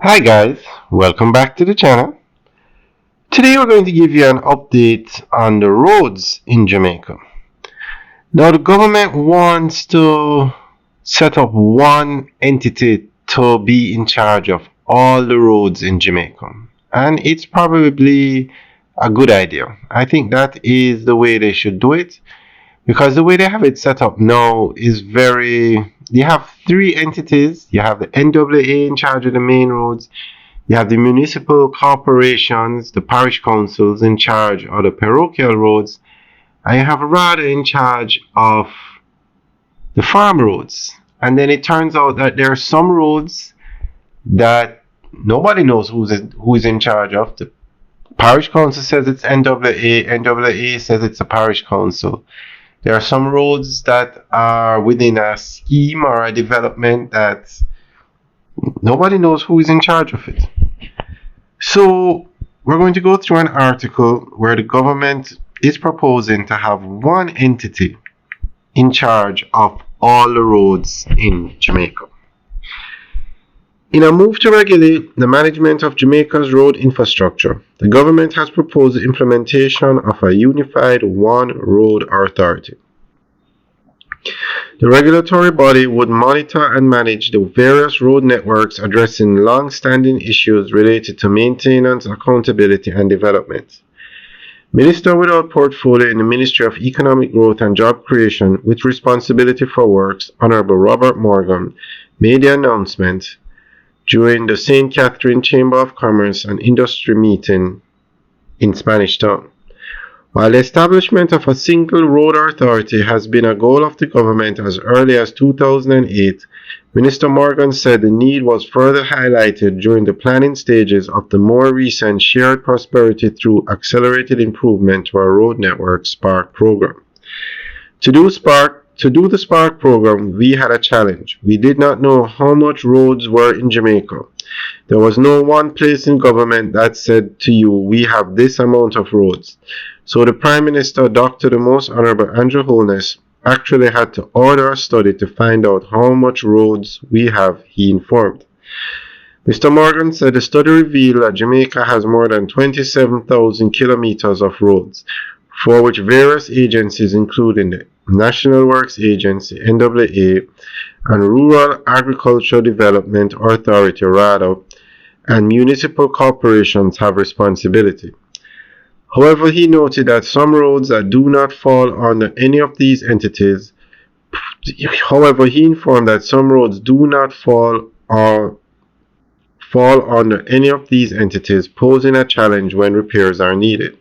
Hi guys, welcome back to the channel. Today we're going to give you an update on the roads in Jamaica. Now the government wants to set up one entity to be in charge of all the roads in Jamaica. And it's probably a good idea. I think that is the way they should do it because the way they have it set up now is you have three entities. You have the NAA in charge of the main roads. You have the municipal corporations, the parish councils in charge of the parochial roads, and you have a RADA in charge of the farm roads. And then it turns out that there are some roads that nobody knows who's in charge of. The parish council says it's NAA says it's a parish council. There are some roads that are within a scheme or a development that nobody knows who is in charge of it. So we're going to go through an article where the government is proposing to have one entity in charge of all the roads in Jamaica. In a move to regulate the management of Jamaica's road infrastructure, the government has proposed the implementation of a unified One Road Authority. The regulatory body would monitor and manage the various road networks addressing long-standing issues related to maintenance, accountability, and development. Minister without portfolio in the Ministry of Economic Growth and Job Creation with responsibility for works, Honorable Robert Morgan, made the announcement during the St. Catherine Chamber of Commerce and Industry meeting in Spanish Town. While the establishment of a single road authority has been a goal of the government as early as 2008, Minister Morgan said the need was further highlighted during the planning stages of the more recent Shared Prosperity through Accelerated Improvement to our Road Network SPARK program. To do the SPARK program, we had a challenge. We did not know how much roads were in Jamaica. There was no one place in government that said to you, we have this amount of roads. So the Prime Minister, Dr. the Most Honorable Andrew Holness, actually had to order a study to find out how much roads we have, he informed. Mr. Morgan said the study revealed that Jamaica has more than 27,000 kilometers of roads, for which various agencies including the National Works Agency, NAA, and Rural Agricultural Development Authority, RADA, and municipal corporations have responsibility. However, he noted that some roads that do not fall under any of these entities, he informed that some roads do not fall under any of these entities, posing a challenge when repairs are needed.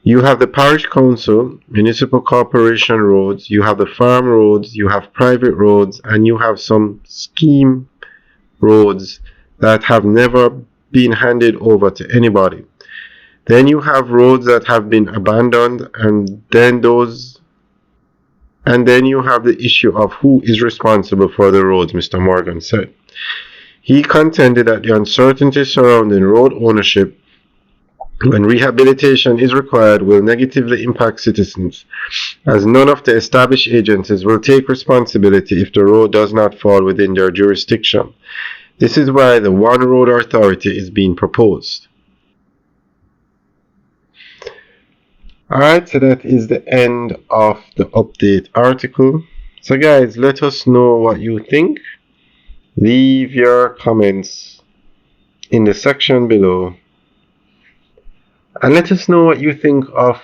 You have the parish council, municipal corporation roads, you have the farm roads, you have private roads, and you have some scheme roads that have never been handed over to anybody. Then you have roads that have been abandoned, and then you have the issue of who is responsible for the roads, Mr. Morgan said. He contended that the uncertainty surrounding road ownership when rehabilitation is required will negatively impact citizens, as none of the established agencies will take responsibility if the road does not fall within their jurisdiction. This is why the One Road Authority is being proposed. Alright, so that is the end of the update article. So guys, let us know what you think. Leave your comments in the section below. And let us know what you think of,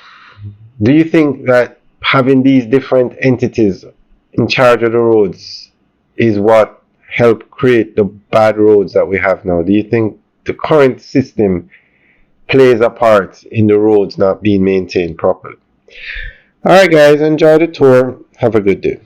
do you think that having these different entities in charge of the roads is what helped create the bad roads that we have now? Do you think the current system plays a part in the roads not being maintained properly? Alright guys, enjoy the tour. Have a good day.